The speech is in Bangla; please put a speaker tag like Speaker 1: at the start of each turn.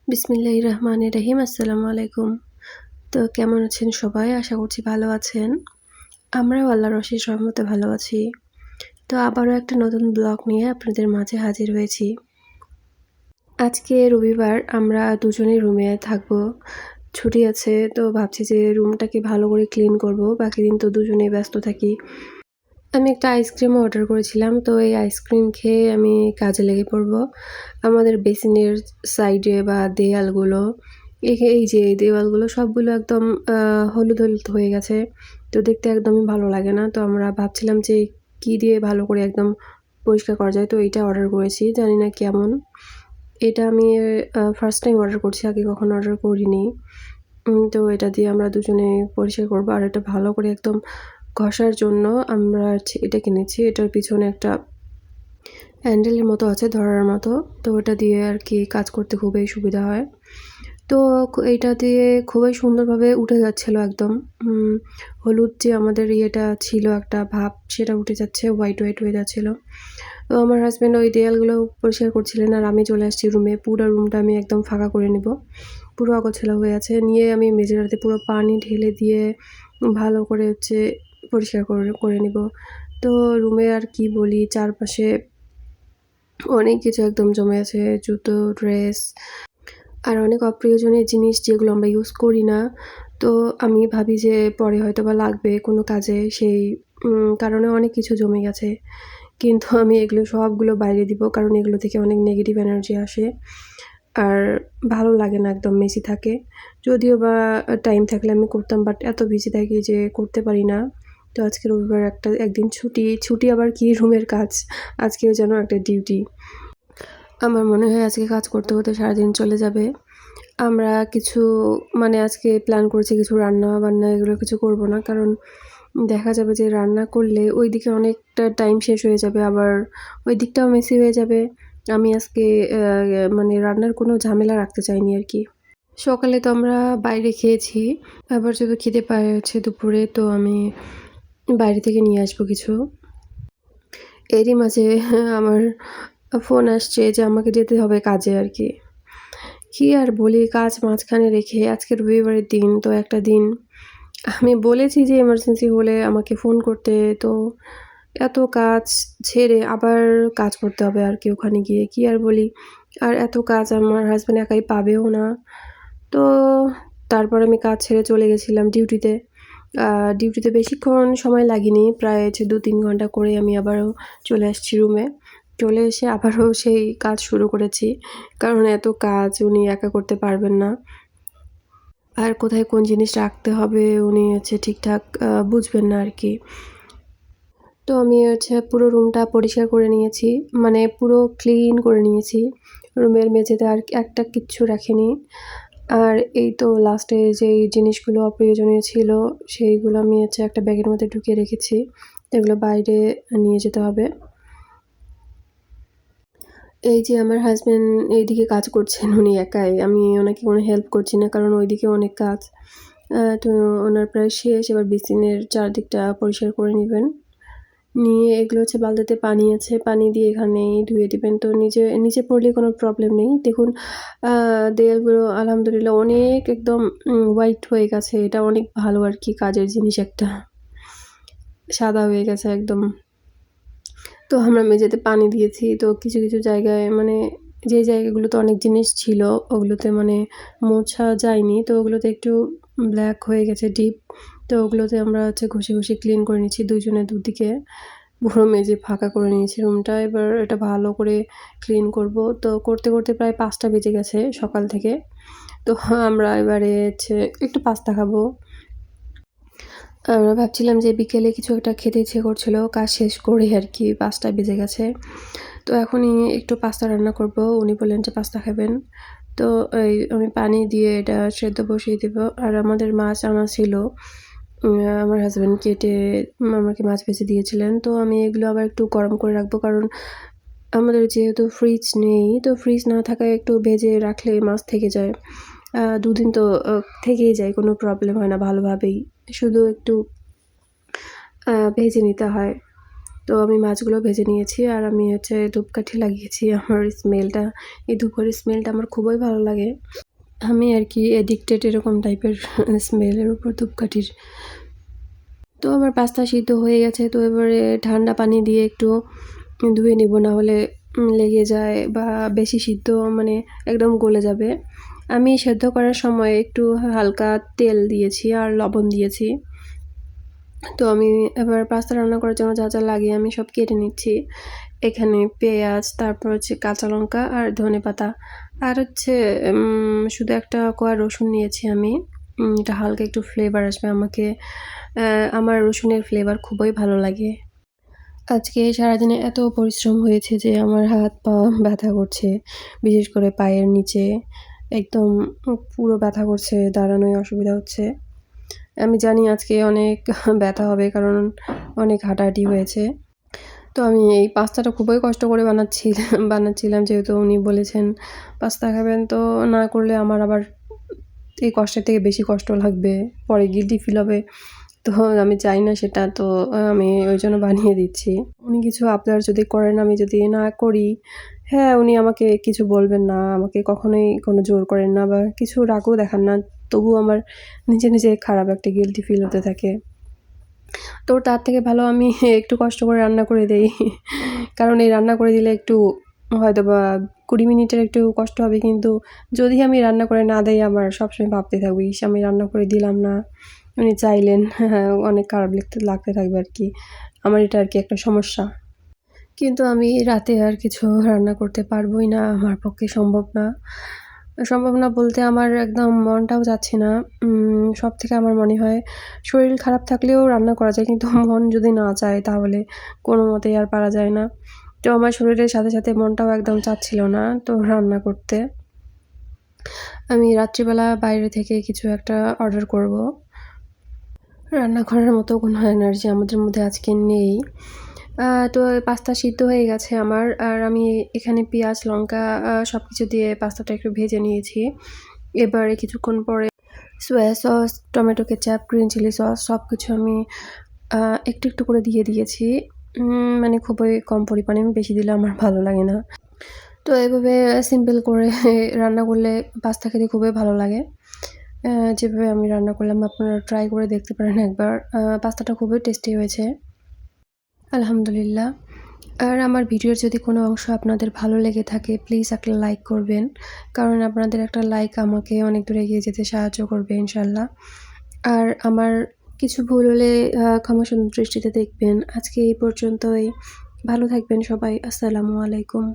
Speaker 1: বিসমিল্লাহির রহমানির রহিম। আসসালামু আলাইকুম। তো কেমন আছেন সবাই? আশা করছি ভালো আছেন। আমরাও আল্লাহর অশেষ রহমতে ভালো আছি। তো আবারও একটা নতুন ব্লগ নিয়ে আপনাদের মাঝে হাজির হয়েছি। আজকে রবিবার, আমরা দুজনেই রুমে থাকবো। ছুটি আছে, তো ভাবছি যে রুমটাকে ভালো করে ক্লিন করব। বাকি দিন তো দুজনেই ব্যস্ত থাকি। আমি একটা আইসক্রিমও অর্ডার করেছিলাম, তো এই আইসক্রিম খেয়ে আমি কাজে লেগে পড়ব। আমাদের বেসিনের সাইডে বা দেয়ালগুলো, এই যে দেওয়ালগুলো সবগুলো একদম হলুদ হলুদ হয়ে গেছে। তো দেখতে একদমই ভালো লাগে না। তো আমরা ভাবছিলাম যে কি দিয়ে ভালো করে একদম পরিষ্কার করা যায়। তো এইটা অর্ডার করেছি, জানি না কেমন। এটা আমি ফার্স্ট টাইম অর্ডার করছি, আগে কখনো অর্ডার করিনি। তো এটা দিয়ে আমরা দুজনে পরিষ্কার করবো। আর এটা ভালো করে একদম ঘষার জন্য আমরা এটা কিনেছি। এটার পিছনে একটা হ্যান্ডেলের মতো আছে, ধরার মতো। তো ওটা দিয়ে আর কি কাজ করতে খুবই সুবিধা হয়। তো এইটা দিয়ে খুবই সুন্দরভাবে উঠে যাচ্ছিল একদম। হলুদ যে আমাদের ইয়েটা ছিল একটা ভাব, সেটা উঠে যাচ্ছে, হোয়াইট হোয়াইট হয়ে যাচ্ছিল। তো আমার হাজব্যান্ড ওই দেয়ালগুলো পরিষ্কার করছিলেন, আর আমি চলে আসছি রুমে। পুরো রুমটা আমি একদম ফাঁকা করে নেব। পুরো অগোছালো হয়ে আছে। নিয়ে আমি মেঝেটাতে পুরো পানি ঢেলে দিয়ে ভালো করে পরিষ্কার করে নেব। তো রুমে আর কি বলি, চারপাশে অনেক কিছু একদম জমে আছে, জুতো, ড্রেস আর অনেক অপ্রয়োজনীয় জিনিস যেগুলো আমরা ইউজ করি না। তো আমি ভাবি যে পরে হয়তোবা লাগবে কোনো কাজে, সেই কারণে অনেক কিছু জমে গেছে। কিন্তু আমি এগুলো সবগুলো বাইরে দিব, কারণ এগুলো থেকে অনেক নেগেটিভ এনার্জি আসে। আর ভালো লাগে না, একদম মেসি থাকে। যদিও বা টাইম থাকলে আমি করতাম, বাট এত বিজি থাকি যে করতে পারি না। তো আজকে রবিবার, একদিন ছুটি আবার কি রুমের কাজ, আজকেও যেন একটা ডিউটি। আমার মনে হয় আজকে কাজ করতে করতে সারাদিন চলে যাবে। আমরা কিছু আজকে প্ল্যান করেছি কিছু রান্না-বান্না এগুলো কিছু করব না। কারণ দেখা যাবে যে রান্না করলে ওইদিকে অনেকটা টাইম শেষ হয়ে যাবে, আবার ওই দিকটাও মেসি হয়ে যাবে। আমি আজকে রান্নার কোনো ঝামেলা রাখতে চাইনি আরকি। সকালে তো আমরা বাইরে খেয়েছি। আবার যদি খিদে পায় দুপুরে, তো আমি বাইরে থেকে নিয়ে আসবো কিছু। এরই মাঝে আমার ফোন আসছে যে আমাকে যেতে হবে কাজে আরকি। কি আর বলি, কাজ মাঝখানে রেখে আজকে রবিবারের দিন, তো একটা দিন আমি বলেছি যে এমার্জেন্সি হলে আমাকে ফোন করতে। তো এত কাজ ছেড়ে আবার কাজ করতে হবে আরকি ওখানে গিয়ে, কি আর বলি। আর এত কাজ আমার হাসব্যান্ড একাই পাবেও না। তো তারপর আমি কাজ ছেড়ে চলে গেছিলাম ডিউটিতে। ডিউটিতে বেশিক্ষণ সময় লাগেনি, প্রায় ২-৩ ঘন্টা করে আমি আবারও চলে আসছি রুমে। চলে এসে আবারও সেই কাজ শুরু করেছি। কারণ এত কাজ উনি একা করতে পারবেন না। আর কোথায় কোন জিনিস রাখতে হবে উনি ঠিকঠাক বুঝবেন না আরকি। তো আমি পুরো রুমটা পরিষ্কার করে নিয়েছি। পুরো ক্লিন করে নিয়েছি। রুমের মেঝেতে আর একটা কিচ্ছু রাখিনি। আর এই তো লাস্টে যেই জিনিসগুলো অপ্রয়োজনীয় ছিল, সেইগুলো আমি একটা ব্যাগের মধ্যে ঢুকিয়ে রেখেছি। এগুলো বাইরে নিয়ে যেতে হবে। এই যে আমার হাসব্যান্ড এইদিকে কাজ করছেন উনি একাই। আমি ওনাকে কোনো হেল্প করছি না, কারণ ওইদিকে অনেক কাজ। তো ওনার প্রায় শেষ। এবার বেসিনের চারদিকটা পরিষ্কার করে নিবেন। নিয়ে এগুলো বালতিতে পানি আছে, পানি দিয়ে এখানেই ধুয়ে দিবেন। তো নিচে পড়লে কোনো প্রবলেম নেই। দেখুন দেয়ালগুলো আলহামদুলিল্লাহ অনেক একদম হোয়াইট হয়ে গেছে। এটা অনেক ভালো আরকি, কাজের জিনিস একটা। সাদা হয়ে গেছে একদম। তো আমরা মেঝেতে পানি দিয়েছি। তো কিছু কিছু জায়গায় যে জায়গাগুলোতে অনেক জিনিস ছিল, ওগুলোতে মোছা যায়নি। তো ওগুলোতে একটু ব্ল্যাক হয়ে গেছে, ডিপ। তো ওগুলোতে আমরা ঘষে ঘষে ক্লিন করে নিচ্ছি দুজনে দুদিকে। পুরো মেঝে ফাঁকা করে নিয়েছি রুমটা। এবার এটা ভালো করে ক্লিন করব। তো করতে করতে প্রায় ৫টা বেজে গেছে সকাল থেকে। তো আমরা এবারে একটু পাস্তা খাবো। আমরা ভাবছিলাম যে বিকেলে কিছু একটা খেতে ইচ্ছে করছিল, কাজ শেষ করে আরকি ৫টা বেজে গেছে। তো এখনই একটু পাস্তা রান্না করব। উনি বললেন যে পাস্তা খাবেন। তো আমি পানি দিয়ে এটা সেদ্ধ বসিয়ে দেব। আর আমাদের মাছ আনা ছিল। আমার হাসব্যান্ড কেটে আমাকে মাছ ভেজে দিয়েছিলেন। তো আমি এগুলো আবার একটু গরম করে রাখবো, কারণ আমাদের যেহেতু ফ্রিজ নেই, তো ফ্রিজ না থাকায় একটু ভেজে রাখলে মাছ থেকে যায়। ২ দিন তো থেকেই যায়, কোনো প্রবলেম হয় না ভালোভাবেই। শুধু একটু ভেজে নিতে হয়। তো আমি মাছগুলো ভেজে নিয়েছি আর আমি হচ্ছে ধূপকাঠি লাগিয়েছি। আমার স্মেলটা, এই ধূপের স্মেলটা আমার খুবই ভালো লাগে। আমি আর কি অ্যাডিক্টেড এরকম টাইপের স্মেলের উপর ধূপকাঠির। তো আমার পাস্তা সিদ্ধ হয়ে গেছে। তো এবারে ঠান্ডা পানি দিয়ে একটু ধুয়ে নিব, না হলে লেগে যায় বা বেশি সিদ্ধ মানে একদম গলে যাবে। আমি সেদ্ধ করার সময় একটু হালকা তেল দিয়েছি আর লবণ দিয়েছি। তো আমি এবার পাস্তা রান্না করার জন্য যা লাগে আমি সব কেটে নিচ্ছি। এখানে পেঁয়াজ, তারপর হচ্ছে কাঁচা লঙ্কা আর ধনেপাতা, আর হচ্ছে শুধু একটা কোয়া রসুন নিয়েছি আমি। এটা হালকা একটু ফ্লেভার আসবে আমাকে। আমার রসুনের ফ্লেভার খুবই ভালো লাগে। আজকে সারাদিনে এত পরিশ্রম হয়েছে যে আমার হাত পা ব্যথা করছে। বিশেষ করে পায়ের নিচে একদম পুরো ব্যথা করছে, দাঁড়ানোয় অসুবিধা হচ্ছে। আমি জানি আজকে অনেক ব্যথা হবে, কারণ অনেক হাঁটাহাঁটি হয়েছে। তো আমি এই পাস্তাটা খুবই কষ্ট করে বানাচ্ছিলাম, যেহেতু উনি বলেছেন পাস্তা খাবেন। তো না করলে আমার আবার এই কষ্টের থেকে বেশি কষ্ট লাগবে, পরে গিল্টি ফিল হবে। তো আমি চাই না সেটা। তো আমি ওই জন্য বানিয়ে দিচ্ছি। উনি কিছু আবদার যদি করেন, আমি যদি না করি, হ্যাঁ, উনি আমাকে কিছু বলবেন না। আমাকে কখনোই কোনো জোর করেন না বা কিছু রাগও দেখান না। তবুও আমার নিজে খারাপ একটা গিল্টি ফিল হতে থাকে। তো তার থেকে ভালো আমি একটু কষ্ট করে রান্না করে দেই। কারণ এই রান্না করে দিলে একটু হয়তোবা ২০ মিনিটের একটু কষ্ট হবে, কিন্তু যদি আমি রান্না করে না দেই, আমার সবসময় ভাবতে থাকবো, ইস! আমি রান্না করে দিলাম না। উনি চাইলেন। অনেক খারাপ লাগতে থাকবে আরকি। আমার এটা আরকি একটা সমস্যা। কিন্তু আমি রাতে আর কিছু রান্না করতে পারবোই না। আমার পক্ষে সম্ভব না। সম্ভব না বলতে আমার একদম মনটাও চাচ্ছে না। সবথেকে আমার মনে হয় শরীর খারাপ থাকলেও রান্না করা যায়। কিন্তু মন যদি না চায় তাহলে কোনোমতেই আর পারা যায় না। তো আমার শরীরের সাথে মনটাও একদম চাচ্ছিল না তো রান্না করতে। আমি রাত্রিবেলা বাইরে থেকে কিছু একটা অর্ডার করব। রান্না করার মতো কোনো এনার্জি আমাদের মধ্যে আজকে নেই। তো পাস্তা সিদ্ধ হয়ে গেছে আমার। আর আমি এখানে পেঁয়াজ, লঙ্কা সবকিছু দিয়ে পাস্তাটা একটু ভেজে নিয়েছি। এবারে কিছুক্ষণ পরে soya sauce, tomato ketchup, green chilli sauce সবকিছু আমি একটু করে দিয়ে দিয়েছি। মানে খুবই কম পরিমাণে, বেশি দিলে আমার ভালো লাগে না। তো এভাবে সিম্পল করে রান্না করলে পাস্তা খেতে খুবই ভালো লাগে। যেভাবে আমি রান্না করলাম আপনারা ট্রাই করে দেখতে পারেন একবার। পাস্তাটা খুবই টেস্টি হয়েছে। আলহামদুলিল্লাহ। আর আমার ভিডিওর যদি কোনো অংশ আপনাদের ভালো লেগে থাকে, প্লিজ একটা লাইক করবেন। কারণ আপনাদের একটা লাইক আমাকে অনেক দূর এগিয়ে যেতে সাহায্য করবে ইনশাআল্লাহ। আর আমার কিছু ভুল হলে ক্ষমা সুন্দর দৃষ্টিতে দেখবেন। আজকে এই পর্যন্তই। ভালো থাকবেন সবাই। আসসালামু আলাইকুম।